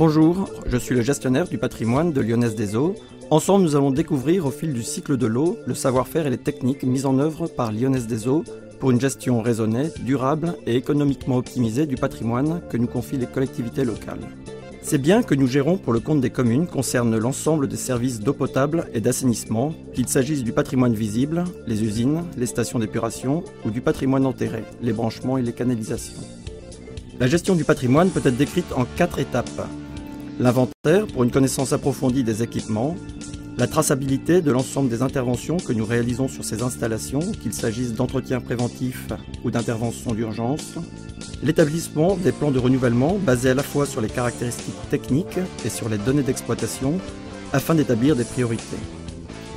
Bonjour, je suis le gestionnaire du patrimoine de Lyonnaise des Eaux. Ensemble, nous allons découvrir au fil du cycle de l'eau le savoir-faire et les techniques mises en œuvre par Lyonnaise des Eaux pour une gestion raisonnée, durable et économiquement optimisée du patrimoine que nous confient les collectivités locales. Ces biens que nous gérons pour le compte des communes concernent l'ensemble des services d'eau potable et d'assainissement, qu'il s'agisse du patrimoine visible, les usines, les stations d'épuration, ou du patrimoine enterré, les branchements et les canalisations. La gestion du patrimoine peut être décrite en 4 étapes. L'inventaire pour une connaissance approfondie des équipements, la traçabilité de l'ensemble des interventions que nous réalisons sur ces installations, qu'il s'agisse d'entretien préventif ou d'intervention d'urgence, l'établissement des plans de renouvellement basés à la fois sur les caractéristiques techniques et sur les données d'exploitation afin d'établir des priorités.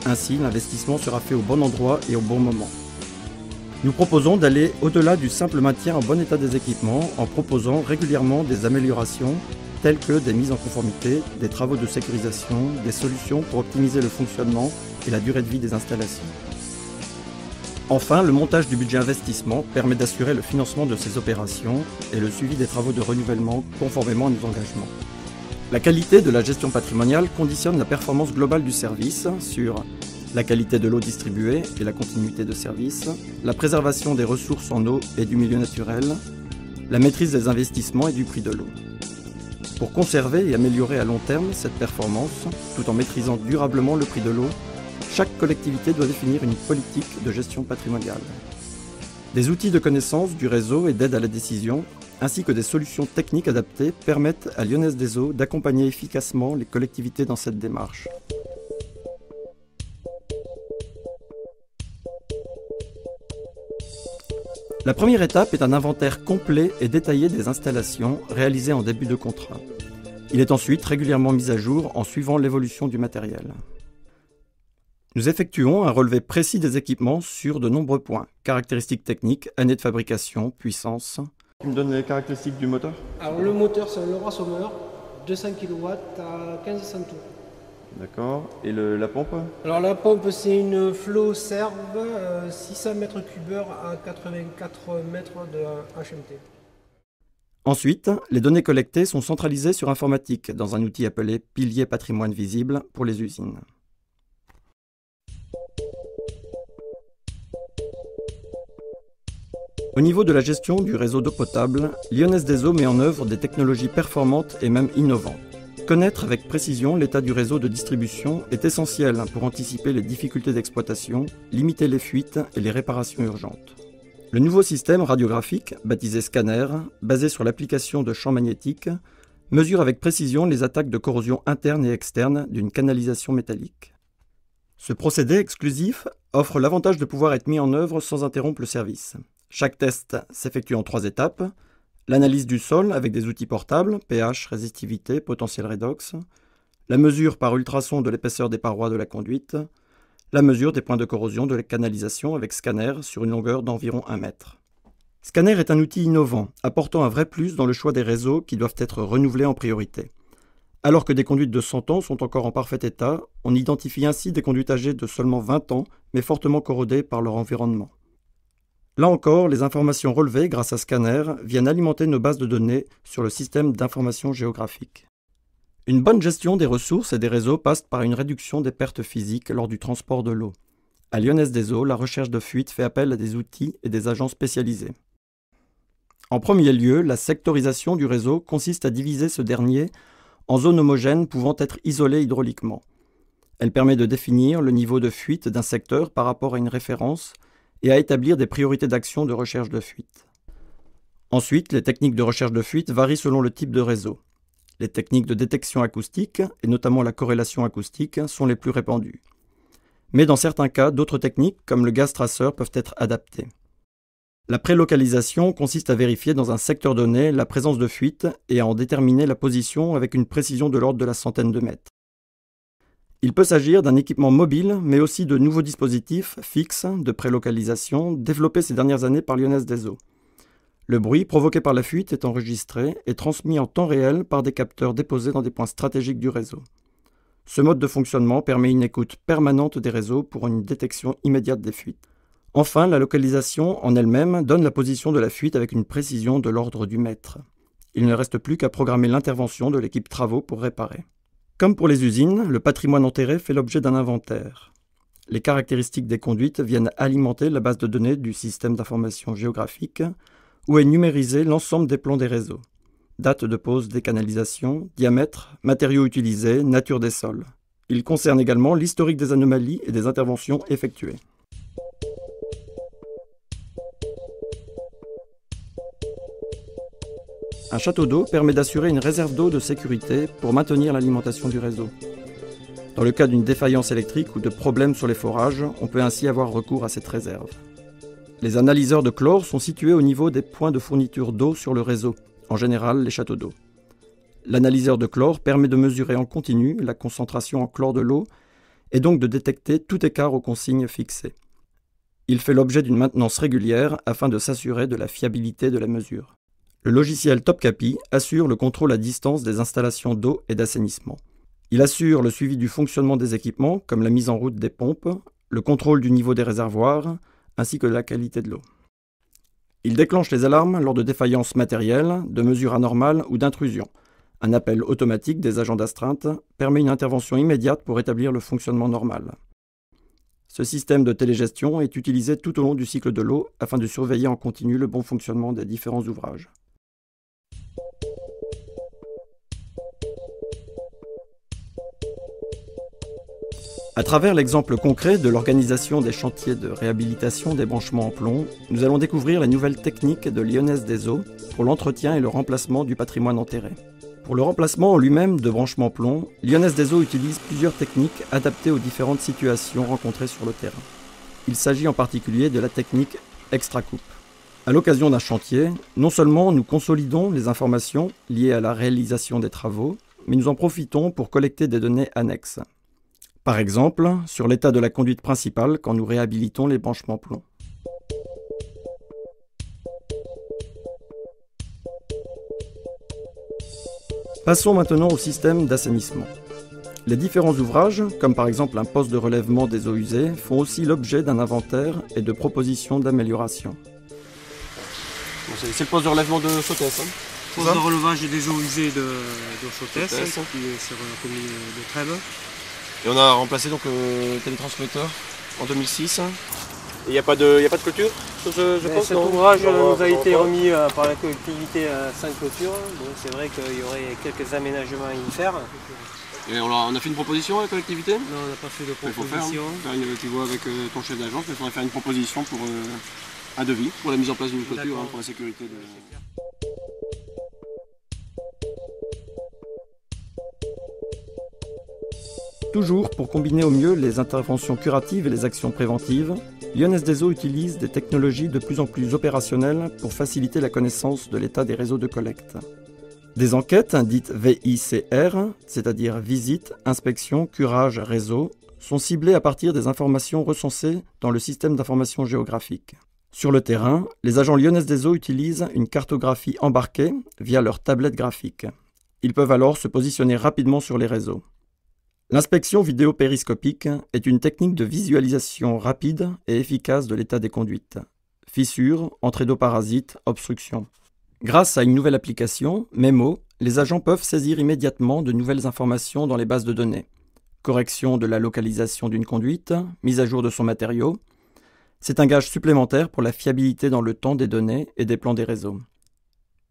Ainsi, l'investissement sera fait au bon endroit et au bon moment. Nous proposons d'aller au-delà du simple maintien en bon état des équipements en proposant régulièrement des améliorations telles que des mises en conformité, des travaux de sécurisation, des solutions pour optimiser le fonctionnement et la durée de vie des installations. Enfin, le montage du budget investissement permet d'assurer le financement de ces opérations et le suivi des travaux de renouvellement conformément à nos engagements. La qualité de la gestion patrimoniale conditionne la performance globale du service sur la qualité de l'eau distribuée et la continuité de service, la préservation des ressources en eau et du milieu naturel, la maîtrise des investissements et du prix de l'eau. Pour conserver et améliorer à long terme cette performance, tout en maîtrisant durablement le prix de l'eau, chaque collectivité doit définir une politique de gestion patrimoniale. Des outils de connaissance du réseau et d'aide à la décision, ainsi que des solutions techniques adaptées permettent à Lyonnaise des Eaux d'accompagner efficacement les collectivités dans cette démarche. La première étape est un inventaire complet et détaillé des installations réalisées en début de contrat. Il est ensuite régulièrement mis à jour en suivant l'évolution du matériel. Nous effectuons un relevé précis des équipements sur de nombreux points. Caractéristiques techniques, années de fabrication, puissance. Tu me donnes les caractéristiques du moteur ? Alors le moteur c'est un Leroy Sommer, 200 kW à 1500 tours. D'accord. Et la pompe ? Alors la pompe c'est une Flow Serve 600 m3 à 84 mètres de HMT. Ensuite, les données collectées sont centralisées sur informatique dans un outil appelé Pilier Patrimoine Visible pour les usines. Au niveau de la gestion du réseau d'eau potable, Lyonnaise des Eaux met en œuvre des technologies performantes et même innovantes. Connaître avec précision l'état du réseau de distribution est essentiel pour anticiper les difficultés d'exploitation, limiter les fuites et les réparations urgentes. Le nouveau système radiographique, baptisé Scanner, basé sur l'application de champs magnétiques, mesure avec précision les attaques de corrosion interne et externe d'une canalisation métallique. Ce procédé exclusif offre l'avantage de pouvoir être mis en œuvre sans interrompre le service. Chaque test s'effectue en 3 étapes. L'analyse du sol avec des outils portables, pH, résistivité, potentiel redox, la mesure par ultrason de l'épaisseur des parois de la conduite, la mesure des points de corrosion de la canalisation avec scanner sur une longueur d'environ 1 mètre. Scanner est un outil innovant, apportant un vrai plus dans le choix des réseaux qui doivent être renouvelés en priorité. Alors que des conduites de 100 ans sont encore en parfait état, on identifie ainsi des conduites âgées de seulement 20 ans, mais fortement corrodées par leur environnement. Là encore, les informations relevées grâce à Scanner viennent alimenter nos bases de données sur le système d'information géographique. Une bonne gestion des ressources et des réseaux passe par une réduction des pertes physiques lors du transport de l'eau. À Lyonnaise des Eaux, la recherche de fuite fait appel à des outils et des agents spécialisés. En premier lieu, la sectorisation du réseau consiste à diviser ce dernier en zones homogènes pouvant être isolées hydrauliquement. Elle permet de définir le niveau de fuite d'un secteur par rapport à une référence et à établir des priorités d'action de recherche de fuite. Ensuite, les techniques de recherche de fuite varient selon le type de réseau. Les techniques de détection acoustique, et notamment la corrélation acoustique, sont les plus répandues. Mais dans certains cas, d'autres techniques, comme le gaz traceur, peuvent être adaptées. La prélocalisation consiste à vérifier dans un secteur donné la présence de fuite et à en déterminer la position avec une précision de l'ordre de la centaine de mètres. Il peut s'agir d'un équipement mobile, mais aussi de nouveaux dispositifs fixes de prélocalisation développés ces dernières années par Lyonnaise des Eaux. Le bruit provoqué par la fuite est enregistré et transmis en temps réel par des capteurs déposés dans des points stratégiques du réseau. Ce mode de fonctionnement permet une écoute permanente des réseaux pour une détection immédiate des fuites. Enfin, la localisation en elle-même donne la position de la fuite avec une précision de l'ordre du mètre. il ne reste plus qu'à programmer l'intervention de l'équipe travaux pour réparer. Comme pour les usines, le patrimoine enterré fait l'objet d'un inventaire. Les caractéristiques des conduites viennent alimenter la base de données du système d'information géographique, où est numérisé l'ensemble des plans des réseaux. Date de pose des canalisations, diamètre, matériaux utilisés, nature des sols. Il concerne également l'historique des anomalies et des interventions effectuées. Un château d'eau permet d'assurer une réserve d'eau de sécurité pour maintenir l'alimentation du réseau. Dans le cas d'une défaillance électrique ou de problèmes sur les forages, on peut ainsi avoir recours à cette réserve. Les analyseurs de chlore sont situés au niveau des points de fourniture d'eau sur le réseau, en général les châteaux d'eau. L'analyseur de chlore permet de mesurer en continu la concentration en chlore de l'eau et donc de détecter tout écart aux consignes fixées. Il fait l'objet d'une maintenance régulière afin de s'assurer de la fiabilité de la mesure. Le logiciel Topkapi assure le contrôle à distance des installations d'eau et d'assainissement. Il assure le suivi du fonctionnement des équipements, comme la mise en route des pompes, le contrôle du niveau des réservoirs, ainsi que de la qualité de l'eau. Il déclenche les alarmes lors de défaillances matérielles, de mesures anormales ou d'intrusions. Un appel automatique des agents d'astreinte permet une intervention immédiate pour rétablir le fonctionnement normal. Ce système de télégestion est utilisé tout au long du cycle de l'eau afin de surveiller en continu le bon fonctionnement des différents ouvrages. À travers l'exemple concret de l'organisation des chantiers de réhabilitation des branchements en plomb, nous allons découvrir les nouvelles techniques de Lyonnaise des Eaux pour l'entretien et le remplacement du patrimoine enterré. Pour le remplacement en lui-même de branchements plomb, Lyonnaise des Eaux utilise plusieurs techniques adaptées aux différentes situations rencontrées sur le terrain. Il s'agit en particulier de la technique extra-coupe. À l'occasion d'un chantier, non seulement nous consolidons les informations liées à la réalisation des travaux, mais nous en profitons pour collecter des données annexes. Par exemple, sur l'état de la conduite principale quand nous réhabilitons les branchements plomb. Passons maintenant au système d'assainissement. Les différents ouvrages, comme par exemple un poste de relèvement des eaux usées, font aussi l'objet d'un inventaire et de propositions d'amélioration. C'est le poste de relèvement de Chauthès. Poste de relevage des eaux usées de Chauthès, qui est sur la commune de Trèbes. Et on a remplacé donc le télétransmetteur en 2006. Et il n'y a pas de clôture je pense. Cet ouvrage nous a été remis par la collectivité sans clôture, donc c'est vrai qu'il y aurait quelques aménagements à y faire. Et on a fait une proposition à la collectivité? Non, on n'a pas fait de proposition. Tu vois avec ton chef d'agence, il faudrait faire une proposition pour un devis pour la mise en place d'une clôture pour la sécurité de... Toujours pour combiner au mieux les interventions curatives et les actions préventives, Lyonnaise des Eaux utilise des technologies de plus en plus opérationnelles pour faciliter la connaissance de l'état des réseaux de collecte. Des enquêtes, dites VICR, c'est-à-dire visite, inspection, curage, réseau, sont ciblées à partir des informations recensées dans le système d'information géographique. Sur le terrain, les agents Lyonnaise des Eaux utilisent une cartographie embarquée via leur tablette graphique. Ils peuvent alors se positionner rapidement sur les réseaux. L'inspection vidéo-périscopique est une technique de visualisation rapide et efficace de l'état des conduites. Fissures, entrées d'eau parasites, obstructions. Grâce à une nouvelle application, Memo, les agents peuvent saisir immédiatement de nouvelles informations dans les bases de données. Correction de la localisation d'une conduite, mise à jour de son matériau. C'est un gage supplémentaire pour la fiabilité dans le temps des données et des plans des réseaux.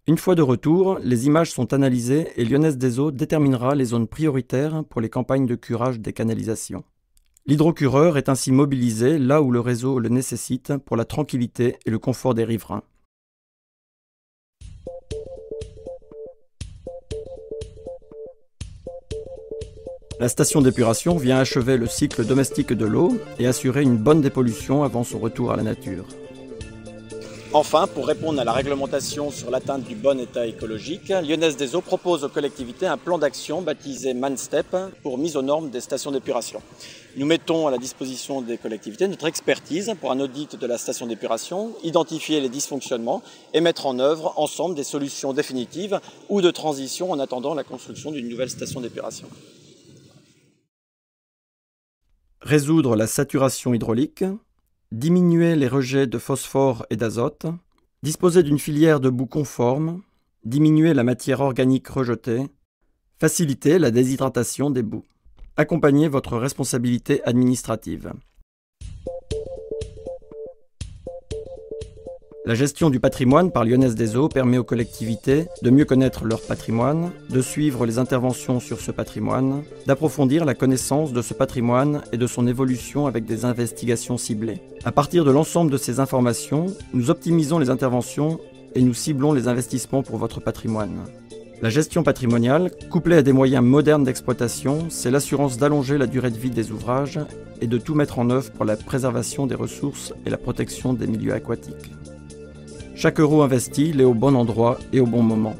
Une fois de retour, les images sont analysées et Lyonnaise des Eaux déterminera les zones prioritaires pour les campagnes de curage des canalisations. L'hydrocureur est ainsi mobilisé là où le réseau le nécessite pour la tranquillité et le confort des riverains. La station d'épuration vient achever le cycle domestique de l'eau et assurer une bonne dépollution avant son retour à la nature. Enfin, pour répondre à la réglementation sur l'atteinte du bon état écologique, Lyonnaise des Eaux propose aux collectivités un plan d'action baptisé ManStep pour mise aux normes des stations d'épuration. Nous mettons à la disposition des collectivités notre expertise pour un audit de la station d'épuration, identifier les dysfonctionnements et mettre en œuvre ensemble des solutions définitives ou de transition en attendant la construction d'une nouvelle station d'épuration. Résoudre la saturation hydraulique, diminuer les rejets de phosphore et d'azote, disposer d'une filière de boue conforme, diminuer la matière organique rejetée, faciliter la déshydratation des boues. Accompagnez votre responsabilité administrative. La gestion du patrimoine par Lyonnaise des Eaux permet aux collectivités de mieux connaître leur patrimoine, de suivre les interventions sur ce patrimoine, d'approfondir la connaissance de ce patrimoine et de son évolution avec des investigations ciblées. À partir de l'ensemble de ces informations, nous optimisons les interventions et nous ciblons les investissements pour votre patrimoine. La gestion patrimoniale, couplée à des moyens modernes d'exploitation, c'est l'assurance d'allonger la durée de vie des ouvrages et de tout mettre en œuvre pour la préservation des ressources et la protection des milieux aquatiques. Chaque euro investi l'est au bon endroit et au bon moment.